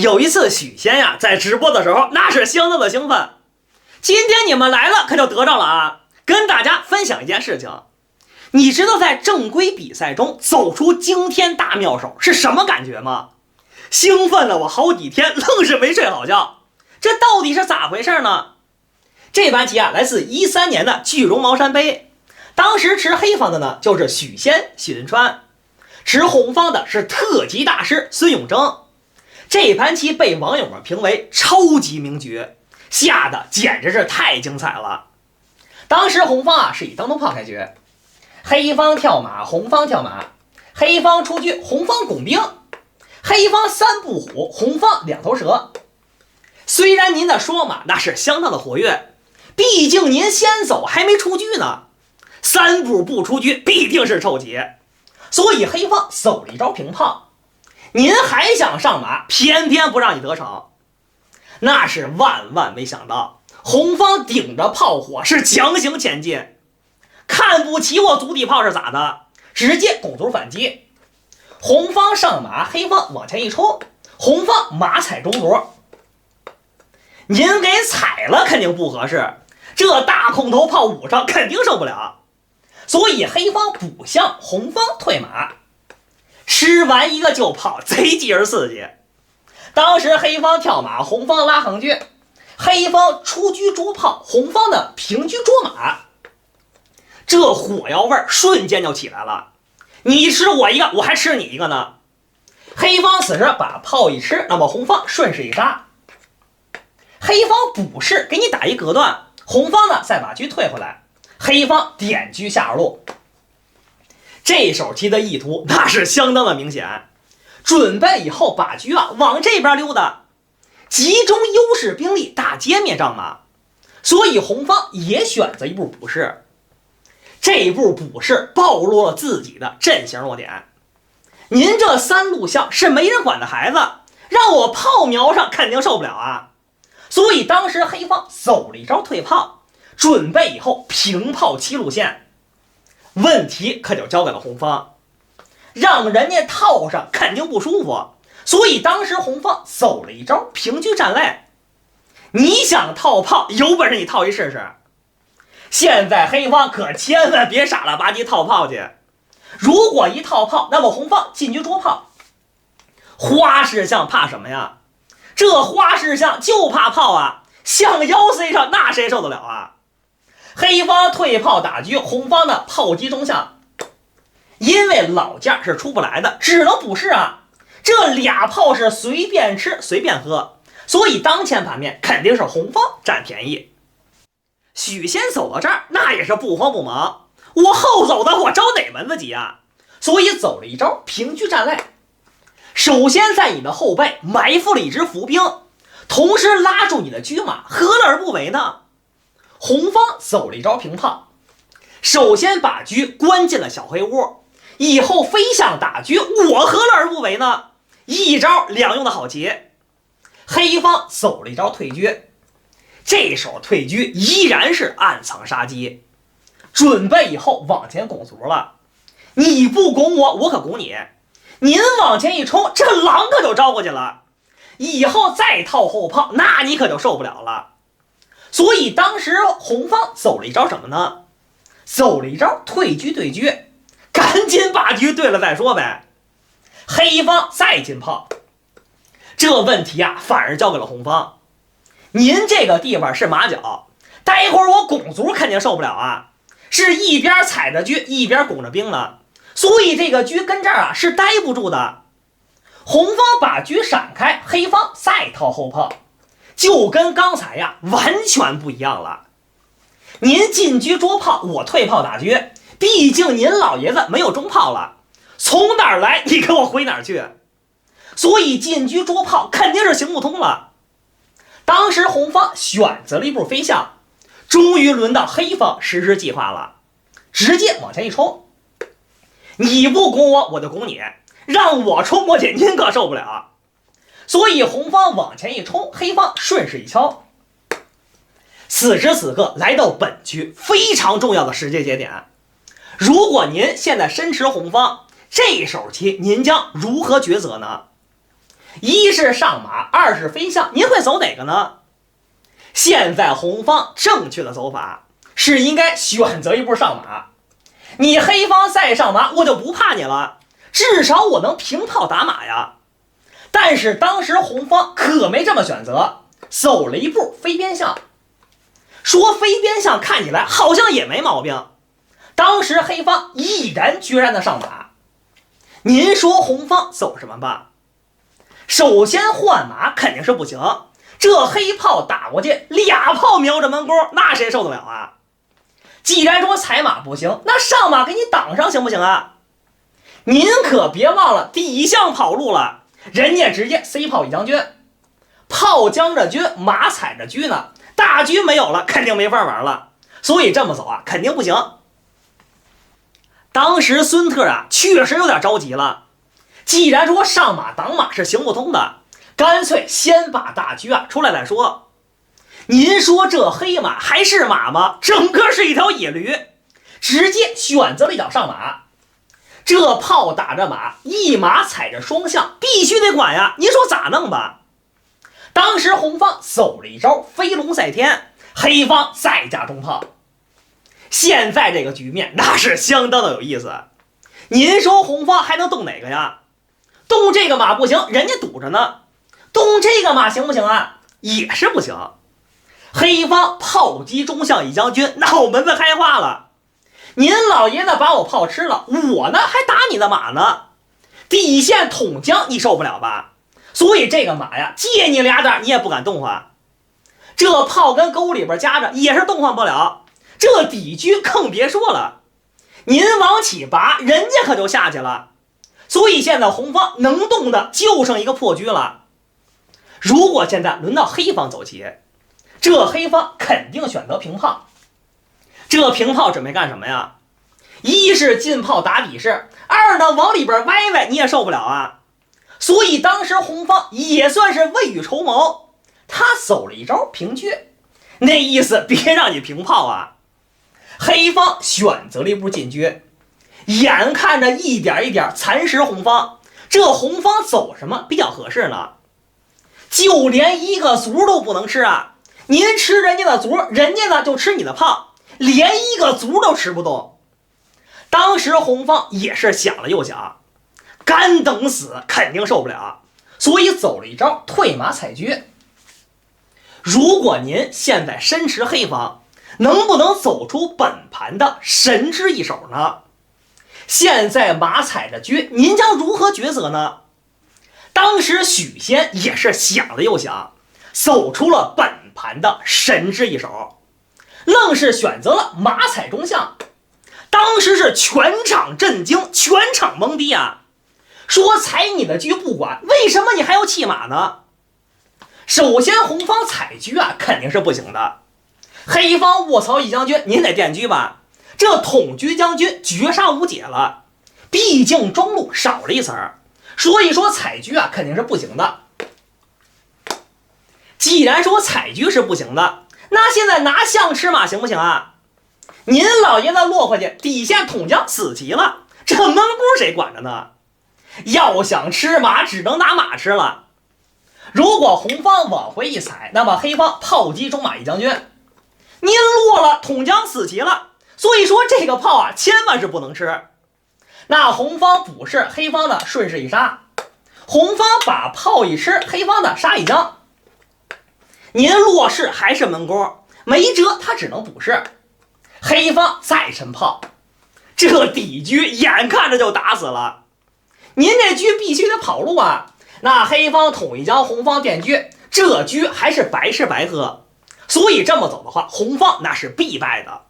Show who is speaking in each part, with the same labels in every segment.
Speaker 1: 有一次许仙呀在直播的时候，那是相当的兴奋。今天你们来了可就得着了啊！跟大家分享一件事情，你知道在正规比赛中走出惊天大妙手是什么感觉吗？兴奋了我好几天，愣是没睡好觉。这到底是咋回事呢？这盘棋啊，来自13年的巨龙茅山杯。当时持黑方的呢，就是许仙、许仁川；持红方的是特级大师孙永征。这盘棋被网友们评为超级名局，下的简直是太精彩了。当时红方啊是以当头炮开局，黑方跳马，红方跳马，黑方出车，红方拱兵，黑方三步虎，红方两头蛇。虽然您的说马那是相当的活跃，毕竟您先走还没出车呢，三步不出车必定是臭棋，所以黑方走了一招平炮。您还想上马，偏偏不让你得逞，那是万万没想到，红方顶着炮火是强行前进，看不起我足底炮是咋的？直接拱卒反击，红方上马，黑方往前一冲，红方马踩中卒，您给踩了肯定不合适，这大空头炮捂上肯定受不了，所以黑方补向，红方退马。吃完一个旧炮，贼鸡儿刺激。当时黑方跳马，红方拉横车，黑方出车捉炮，红方的平车捉马，这火药味瞬间就起来了。你吃我一个，我还吃你一个呢。黑方此时把炮一吃，那么红方顺势一杀，黑方补士给你打一隔断，红方呢再把车退回来，黑方点车下二路。这手棋的意图那是相当的明显，准备以后把车啊往这边溜达，集中优势兵力打歼灭仗马，所以红方也选择一步补士。这步补士暴露了自己的阵型弱点，您这三路象是没人管的孩子，让我炮瞄上肯定受不了啊，所以当时黑方走了一招退炮，准备以后平炮七路线。问题可就交给了红方，让人家套上肯定不舒服，所以当时红方走了一招平车站位。你想套炮，有本事你套一试试。现在黑方可千万别傻了吧唧套炮去，如果一套炮，那么红方进车捉炮。花式象怕什么呀？这花式象就怕炮啊，象腰塞上那谁受得了啊？黑方退炮打车，红方的炮击中象，因为老将是出不来的，只能补士啊。这俩炮是随便吃随便喝，所以当前盘面肯定是红方占便宜。许仙走到这儿，那也是不慌不忙，我后走的我着哪门子急啊？所以走了一招平车站位，首先在你的后背埋伏了一支伏兵，同时拉住你的车马，何乐而不为呢？红方走了一招平炮，首先把车关进了小黑屋，以后飞象打车，我何乐而不为呢？一招两用的好棋。黑方走了一招退车，这手退车依然是暗藏杀机，准备以后往前拱卒了。你不拱我，我可拱你。您往前一冲，这狼可就招过去了，以后再套后炮，那你可就受不了了。所以当时红方走了一招什么呢？走了一招退车对车，赶紧把车对了再说呗。黑方再进炮，这问题啊反而交给了红方。您这个地方是马脚，待会儿我拱卒肯定受不了啊，是一边踩着车一边拱着兵呢，所以这个车跟这儿啊是待不住的。红方把车闪开，黑方再套后炮，就跟刚才呀完全不一样了。您进车捉炮，我退炮打车，毕竟您老爷子没有中炮了，从哪儿来你给我回哪儿去，所以进车捉炮肯定是行不通了。当时红方选择了一步飞象，终于轮到黑方实施计划了，直接往前一冲，你不拱我，我就拱你，让我冲过去您可受不了。所以红方往前一冲，黑方顺势一敲。此时此刻来到本局非常重要的时间节点，如果您现在身持红方，这手棋您将如何抉择呢？一是上马，二是飞象，您会走哪个呢？现在红方正确的走法是应该选择一步上马。你黑方再上马，我就不怕你了，至少我能平炮打马呀。但是当时红方可没这么选择，走了一步飞边象。说飞边象看起来好像也没毛病，当时黑方毅然决然的上马。您说红方走什么吧？首先换马肯定是不行，这黑炮打过去俩炮瞄着门钩，那谁受得了啊？既然说踩马不行，那上马给你挡上行不行啊？您可别忘了底象跑路了，人家直接 C 炮一将军，炮将着车，马踩着车呢，大车没有了，肯定没法玩了。所以这么走啊，肯定不行。当时孙特啊，确实有点着急了。既然说上马挡马是行不通的，干脆先把大车啊出来再说。您说这黑马还是马吗？整个是一条野驴，直接选择了一脚上马。这炮打着马，一马踩着双象，必须得管呀。您说咋弄吧？当时红方走了一招飞龙在天，黑方再加中炮。现在这个局面那是相当的有意思。您说红方还能动哪个呀？动这个马不行，人家堵着呢。动这个马行不行啊？也是不行。黑方炮击中象一将军，脑门子开花了。您老爷子把我炮吃了，我呢还打你的马呢，底线捅将你受不了吧？所以这个马呀，借你俩点你也不敢动换。这炮跟沟里边夹着也是动换不了，这底车更别说了。您往起拔，人家可就下去了。所以现在红方能动的就剩一个破车了。如果现在轮到黑方走棋，这黑方肯定选择平炮。这平炮准备干什么呀？一是进炮打底式，二呢往里边歪歪你也受不了啊。所以当时红方也算是未雨绸缪，他走了一招平车，那意思别让你平炮啊。黑方选择了一步进车，眼看着一点一点蚕食红方，这红方走什么比较合适呢？就连一个卒都不能吃啊！您吃人家的卒，人家呢就吃你的炮，连一个卒都吃不动。当时红方也是想了又想，干等死肯定受不了，所以走了一招退马踩车。如果您现在身持黑方，能不能走出本盘的神之一手呢？现在马踩着车，您将如何抉择呢？当时许仙也是想了又想，走出了本盘的神之一手，愣是选择了马踩中象。当时是全场震惊，全场懵逼啊！说踩你的车不管，为什么你还要弃马呢？首先红方踩车啊肯定是不行的，黑方卧槽一将军您得垫车吧，这统车将军绝杀无解了，毕竟中路少了一层，所以说踩车啊肯定是不行的。既然说踩车是不行的，那现在拿象吃马行不行啊？您老爷子落回去，底线统将死棋了，这闷锅谁管着呢？要想吃马，只能拿马吃了。如果红方往回一踩，那么黑方炮击中马一将军，您落了，统将死棋了。所以说这个炮啊，千万是不能吃。那红方补士，黑方的顺势一杀，红方把炮一吃，黑方的杀一将。您落士还是闷锅，没辙，他只能补士。黑方再抻炮，这底车眼看着就打死了，您这车必须得跑路啊。那黑方捅一将，红方垫车，这车还是白吃白喝。所以这么走的话，红方那是必败的。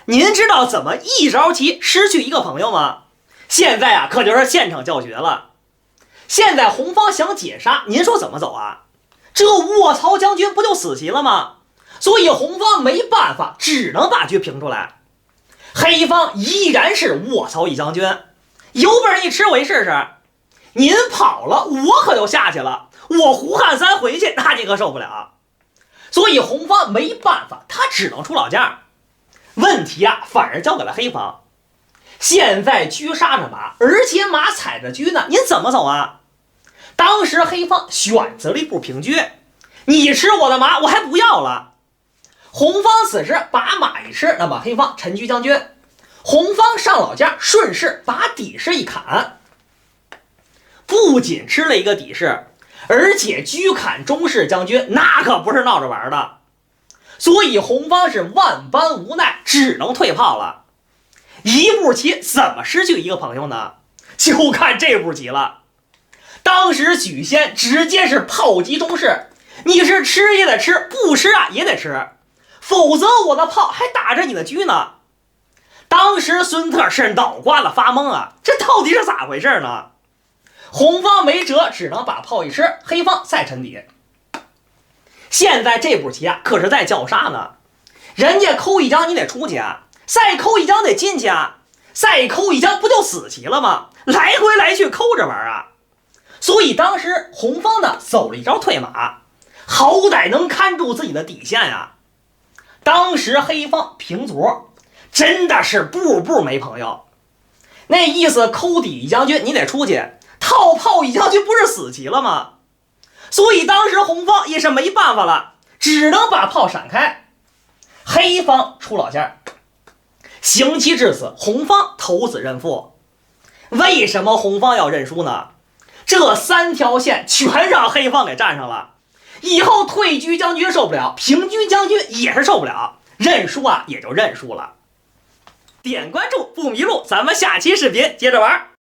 Speaker 1: 您知道怎么一着棋失去一个朋友吗？现在啊，可就是现场教学了。现在红方想解杀，您说怎么走啊？这卧槽将军不就死棋了吗？所以红方没办法，只能把车平出来。黑方依然是卧槽一将军，有本事你吃我一试试。您跑了，我可就下去了，我胡汉三回去，那你可受不了。所以红方没办法，他只能出老将。问题啊，反而交给了黑方。现在车杀着马，而且马踩着车呢，您怎么走啊？当时黑方选择了一步平车，你吃我的马，我还不要了。红方此时把马一吃，那么黑方陈车将军，红方上老将顺势把底士一砍，不仅吃了一个底士，而且车砍中士将军，那可不是闹着玩的。所以红方是万般无奈，只能退炮了。一步棋怎么失去一个朋友呢？就看这步棋了。当时许仙直接是炮击中士，你是吃也得吃，不吃啊也得吃，否则我的炮还打着你的车呢。当时孙特是脑瓜子发懵啊，这到底是咋回事呢？红方没辙，只能把炮一吃，黑方再沉底。现在这步棋啊，可是在叫杀呢。人家抠一将你得出去啊，再抠一将得进去啊，再抠一将不就死棋了吗？来回来去抠着玩啊。所以当时红方呢走了一招退马，好歹能看住自己的底线呀。当时黑方平卒，真的是步步没朋友。那意思抠底一将军你得出去，套炮一将军不是死棋了吗？所以当时红方也是没办法了，只能把炮闪开。黑方出老将，行棋至此，红方投子认负。为什么红方要认输呢？这3条线全让黑方给占上了，以后退车将军受不了，平车将军也是受不了，认输啊也就认输了。点关注不迷路，咱们下期视频接着玩。